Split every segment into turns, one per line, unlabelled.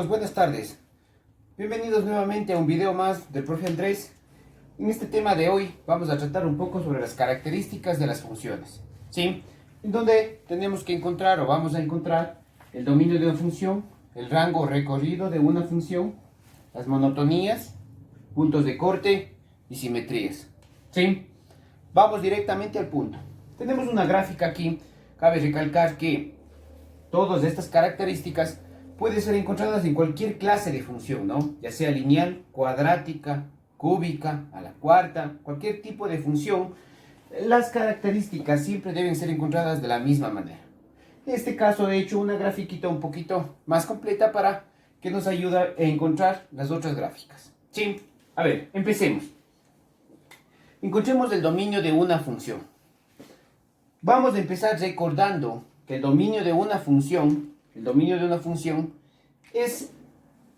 amigos, buenas tardes. Bienvenidos nuevamente a un video más del profe Andrés. En este tema de hoy vamos a tratar un poco sobre las características de las funciones, ¿sí? En donde tenemos que encontrar o vamos a encontrar el dominio de una función, el rango o recorrido de una función, las monotonías, puntos de corte y simetrías, ¿sí? Vamos directamente al punto. Tenemos una gráfica aquí. Cabe recalcar que todas estas características pueden ser encontradas en cualquier clase de función, ¿no? Ya sea lineal, cuadrática, cúbica, a la cuarta, cualquier tipo de función. Las características siempre deben ser encontradas de la misma manera. En este caso he hecho una grafiquita un poquito más completa para que nos ayude a encontrar las otras gráficas. Sí, a ver, empecemos. Encontremos el dominio de una función. Vamos a empezar recordando que el dominio de una función es,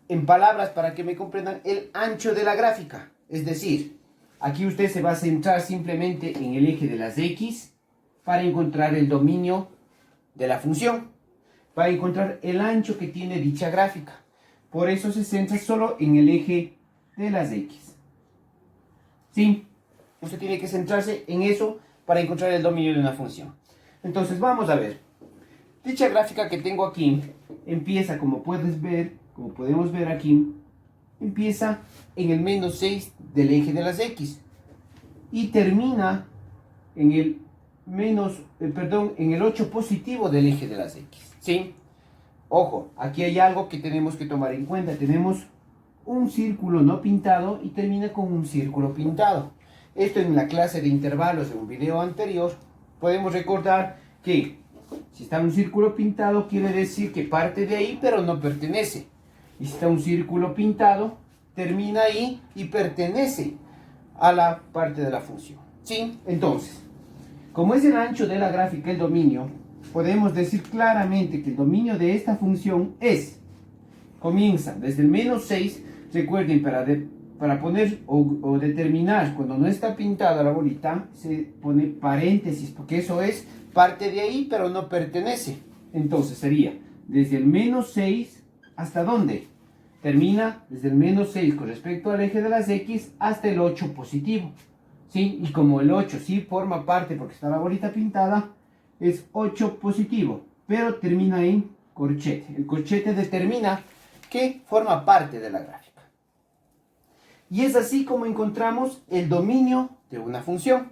en palabras para que me comprendan, el ancho de la gráfica. Es decir, aquí usted se va a centrar simplemente en el eje de las X para encontrar el dominio de la función, para encontrar el ancho que tiene dicha gráfica. Por eso se centra solo en el eje de las X. ¿Sí? Usted tiene que centrarse en eso para encontrar el dominio de una función. Entonces vamos a ver. Dicha gráfica que tengo aquí empieza, como podemos ver aquí, empieza en el menos 6 del eje de las X y termina en el en el 8 positivo del eje de las X. ¿Sí? Ojo, aquí hay algo que tenemos que tomar en cuenta. Tenemos un círculo no pintado y termina con un círculo pintado. Esto en la clase de intervalos de un video anterior podemos recordar que si está un círculo pintado quiere decir que parte de ahí pero no pertenece. Y si está un círculo pintado termina ahí y pertenece a la parte de la función. ¿Sí? Entonces, como es el ancho de la gráfica el dominio, podemos decir claramente que el dominio de esta función comienza desde el menos 6. Recuerden, para poner o determinar cuando no está pintada la bolita, se pone paréntesis, porque eso es parte de ahí, pero no pertenece. Entonces sería desde el menos 6 hasta ¿dónde? Termina desde el menos 6 con respecto al eje de las X hasta el 8 positivo. ¿Sí? Y como el 8 sí forma parte porque está la bolita pintada, es 8 positivo, pero termina en corchete. El corchete determina que forma parte de la gráfica. Y es así como encontramos el dominio de una función.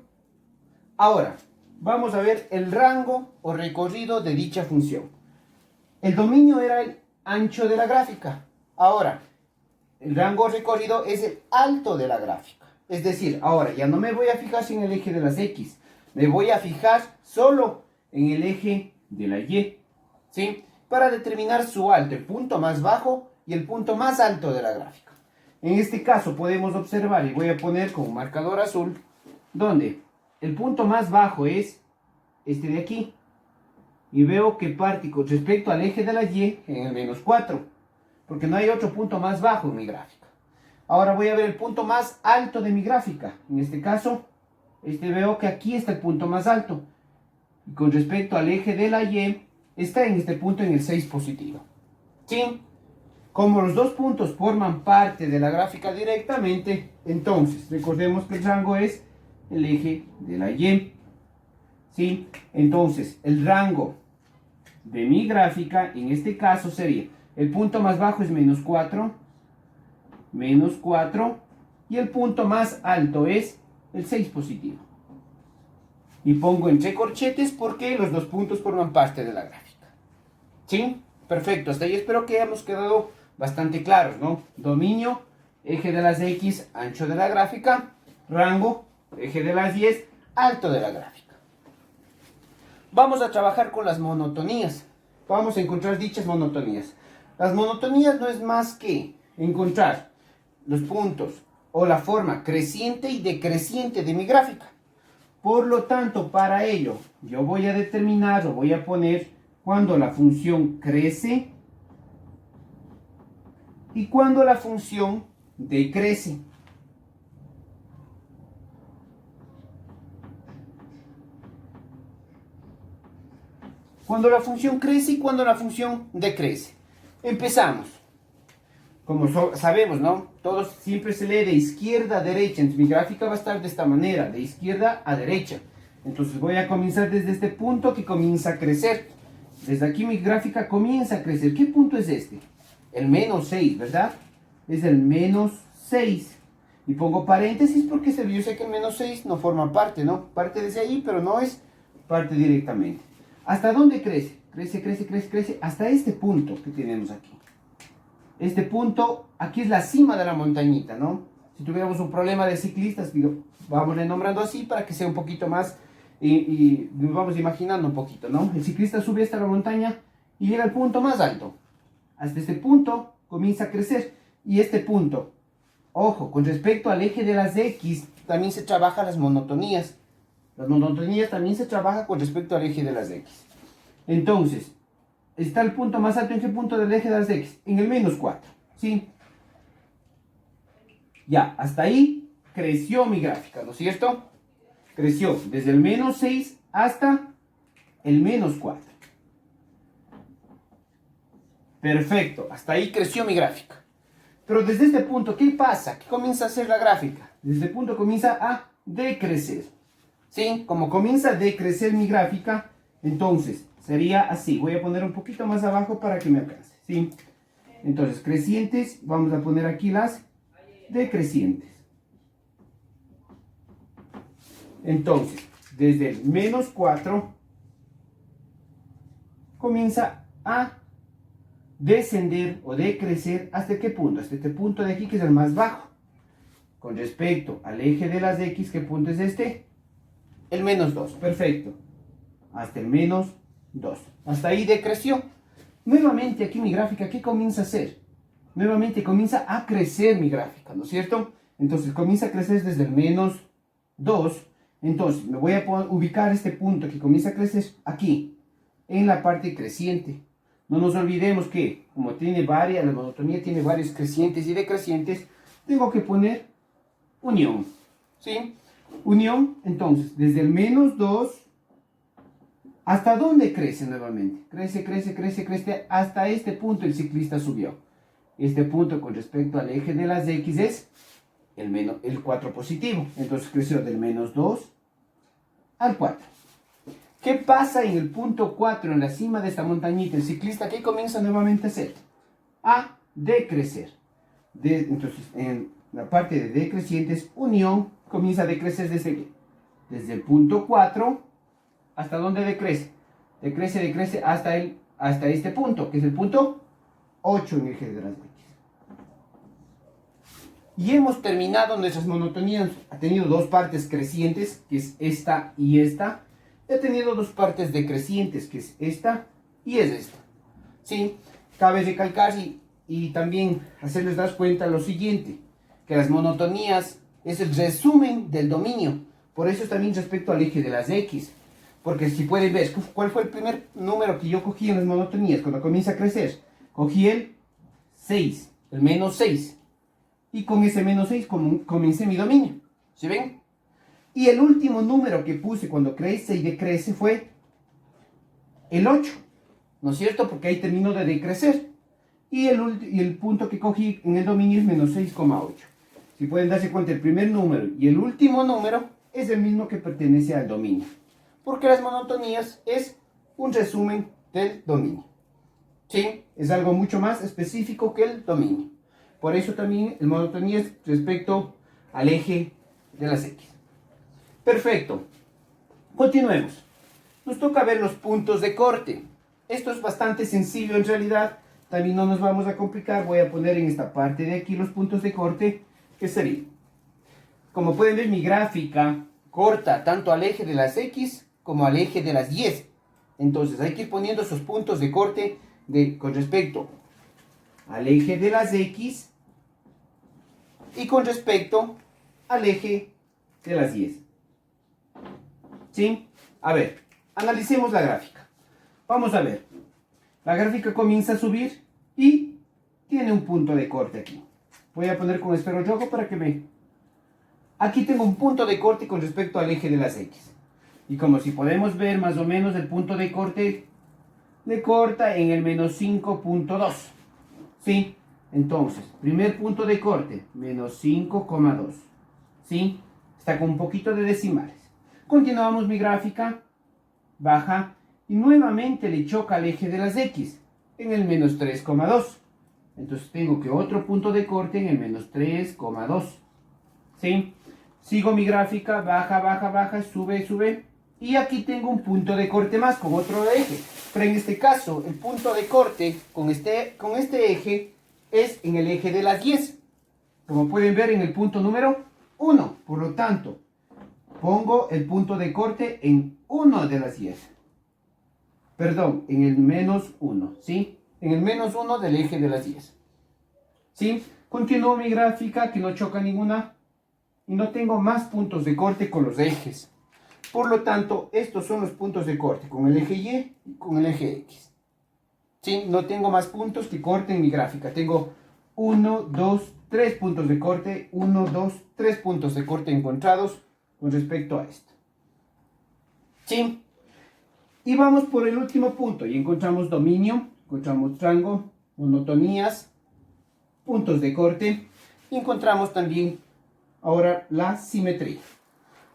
Ahora, vamos a ver el rango o recorrido de dicha función. El dominio era el ancho de la gráfica. Ahora, el rango o recorrido es el alto de la gráfica. Es decir, ahora ya no me voy a fijar en el eje de las X. Me voy a fijar solo en el eje de la Y. ¿Sí? Para determinar su alto, el punto más bajo y el punto más alto de la gráfica. En este caso podemos observar, y voy a poner con un marcador azul, donde el punto más bajo es este de aquí. Y veo que parte con respecto al eje de la Y en el menos 4. Porque no hay otro punto más bajo en mi gráfica. Ahora voy a ver el punto más alto de mi gráfica. En este caso, veo que aquí está el punto más alto. Y con respecto al eje de la Y, está en este punto en el 6 positivo. ¿Sí? Como los dos puntos forman parte de la gráfica directamente, entonces recordemos que el rango es el eje de la Y. ¿Sí? Entonces, el rango de mi gráfica, en este caso sería, el punto más bajo es menos 4, y el punto más alto es el 6 positivo. Y pongo entre corchetes porque los dos puntos forman parte de la gráfica. ¿Sí? Perfecto, hasta ahí espero que hayamos quedado bastante claros, ¿no? Dominio, eje de las X, ancho de la gráfica, rango, eje de las Y, alto de la gráfica. Vamos a trabajar con las monotonías. Vamos a encontrar dichas monotonías. Las monotonías no es más que encontrar los puntos o la forma creciente y decreciente de mi gráfica. Por lo tanto, para ello, yo voy a determinar o voy a poner cuando la función crece y cuando la función decrece. Cuando la función crece y cuando la función decrece. Empezamos. como sabemos, ¿no? Todos siempre se lee de izquierda a derecha. Entonces mi gráfica va a estar de esta manera, de izquierda a derecha. Entonces voy a comenzar desde este punto que comienza a crecer. Desde aquí mi gráfica comienza a crecer. ¿Qué punto es este? El menos 6, ¿verdad? Es el menos 6. Y pongo paréntesis porque yo sé que el menos 6 no forma parte, ¿no? Parte desde ahí, pero no es parte directamente. ¿Hasta dónde crece? Crece, crece, crece, crece. Hasta este punto que tenemos aquí. Este punto, aquí es la cima de la montañita, ¿no? Si tuviéramos un problema de ciclistas, digo, vamos nombrando así para que sea un poquito más, y nos vamos imaginando un poquito, ¿no? El ciclista sube hasta la montaña y llega al punto más alto. Hasta este punto comienza a crecer. Y este punto, ojo, con respecto al eje de las X, también se trabaja las monotonías. Las monotonías también se trabaja con respecto al eje de las X. Entonces, está el punto más alto. ¿En qué punto del eje de las X? En el menos 4, ¿sí? Ya, hasta ahí creció mi gráfica, ¿no es cierto? Creció desde el menos 6 hasta el menos 4. Perfecto, hasta ahí creció mi gráfica. Pero desde este punto, ¿qué pasa? ¿Qué comienza a hacer la gráfica? Desde este punto comienza a decrecer. ¿Sí? Como comienza a decrecer mi gráfica, entonces sería así. Voy a poner un poquito más abajo para que me alcance. ¿Sí? Entonces, crecientes, vamos a poner aquí las decrecientes. Entonces, desde el menos 4 comienza a descender o decrecer. ¿Hasta qué punto? Hasta este punto de aquí, que es el más bajo. Con respecto al eje de las X, ¿qué punto es este? El menos 2. Perfecto. Hasta el menos 2. Hasta ahí decreció. Nuevamente aquí mi gráfica, ¿qué comienza a hacer? Nuevamente comienza a crecer mi gráfica, ¿no es cierto? Entonces comienza a crecer desde el menos 2. Entonces me voy a ubicar este punto que comienza a crecer aquí, en la parte creciente. No nos olvidemos que, como tiene varias, la monotonía tiene varios crecientes y decrecientes, tengo que poner unión. ¿Sí? Unión, entonces, desde el menos 2, ¿hasta dónde crece nuevamente? Crece, crece, crece, crece, hasta este punto el ciclista subió. Este punto con respecto al eje de las X es el 4 positivo. Entonces creció del menos 2 al 4. ¿Qué pasa en el punto 4, en la cima de esta montañita? El ciclista, ¿qué comienza nuevamente a hacer? A decrecer. Entonces, en la parte de decrecientes, unión comienza a decrecer desde el punto 4. ¿Hasta dónde decrece? Decrece, decrece hasta este punto, que es el punto 8 en el eje de las X. Y hemos terminado nuestras monotonías. Ha tenido dos partes crecientes, que es esta y esta. He tenido dos partes decrecientes, que es esta y es esta. ¿Sí? Cabe recalcar y también hacerles dar cuenta lo siguiente, que las monotonías es el resumen del dominio. Por eso también respecto al eje de las X. Porque si pueden ver, ¿cuál fue el primer número que yo cogí en las monotonías cuando comienza a crecer? Cogí el 6, el menos 6. Y con ese menos 6 comencé mi dominio. ¿Sí ven? Y el último número que puse cuando crece y decrece fue el 8. ¿No es cierto? Porque ahí terminó de decrecer. Y el punto que cogí en el dominio es menos 6,8. Si pueden darse cuenta, el primer número y el último número es el mismo que pertenece al dominio. Porque las monotonías es un resumen del dominio. ¿Sí? Es algo mucho más específico que el dominio. Por eso también el monotonía es respecto al eje de las X. Perfecto. Continuemos. Nos toca ver los puntos de corte. Esto es bastante sencillo en realidad. También no nos vamos a complicar. Voy a poner en esta parte de aquí los puntos de corte, que sería. Como pueden ver, mi gráfica corta tanto al eje de las X como al eje de las Y. Entonces hay que ir poniendo esos puntos de corte con respecto al eje de las X y con respecto al eje de las Y. ¿Sí? A ver, analicemos la gráfica. Vamos a ver. La gráfica comienza a subir y tiene un punto de corte aquí. Voy a poner con esfero rojo para que vean. Aquí tengo un punto de corte con respecto al eje de las X. Y como si podemos ver más o menos el punto de corte le corta en el menos 5,2. ¿Sí? Entonces, primer punto de corte, menos 5,2. ¿Sí? Está con un poquito de decimales. Continuamos mi gráfica, baja y nuevamente le choca al eje de las X en el menos 3,2. Entonces tengo que otro punto de corte en el menos 3,2. ¿Sí? Sigo mi gráfica, baja, baja, baja, sube, sube. Y aquí tengo un punto de corte más con otro eje. Pero en este caso, el punto de corte con este eje es en el eje de las 10. Como pueden ver en el punto número 1. Por lo tanto, pongo el punto de corte en 1 de las 10. Perdón, en el menos 1, ¿sí? En el menos 1 del eje de las 10. ¿Sí? Continúo mi gráfica que no choca ninguna y no tengo más puntos de corte con los ejes. Por lo tanto, estos son los puntos de corte con el eje Y y con el eje X. ¿Sí? No tengo más puntos que corte en mi gráfica. Tengo 1, 2, 3 puntos de corte, 1, 2, 3 puntos de corte encontrados con respecto a esto. ¿Sí? Y vamos por el último punto y encontramos dominio, encontramos rango, monotonías, puntos de corte y encontramos también ahora la simetría.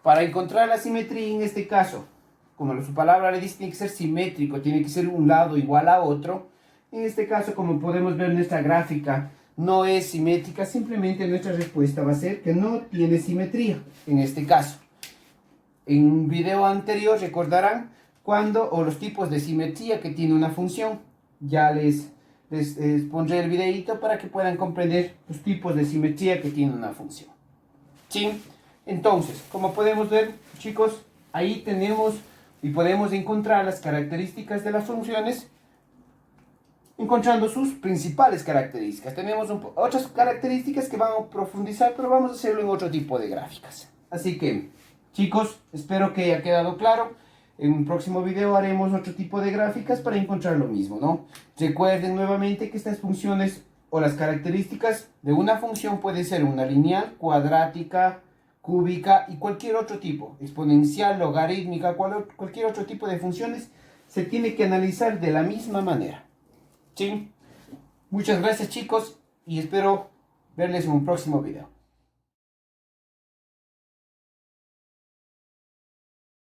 Para encontrar la simetría en este caso, como su palabra le dice, tiene que ser simétrico, tiene que ser un lado igual a otro. En este caso, como podemos ver, nuestra gráfica no es simétrica, simplemente nuestra respuesta va a ser que no tiene simetría en este caso. En un video anterior recordarán o los tipos de simetría que tiene una función. Ya les pondré el videito para que puedan comprender los tipos de simetría que tiene una función. ¿Sí? Entonces, como podemos ver, chicos, ahí tenemos y podemos encontrar las características de las funciones, encontrando sus principales características. Tenemos otras características que vamos a profundizar, pero vamos a hacerlo en otro tipo de gráficas. Así que, chicos, espero que haya quedado claro. En un próximo video haremos otro tipo de gráficas para encontrar lo mismo, ¿no? Recuerden nuevamente que estas funciones o las características de una función puede ser una lineal, cuadrática, cúbica y cualquier otro tipo, exponencial, logarítmica, cualquier otro tipo de funciones se tiene que analizar de la misma manera. ¿Sí? Muchas gracias, chicos, y espero verles en un próximo video.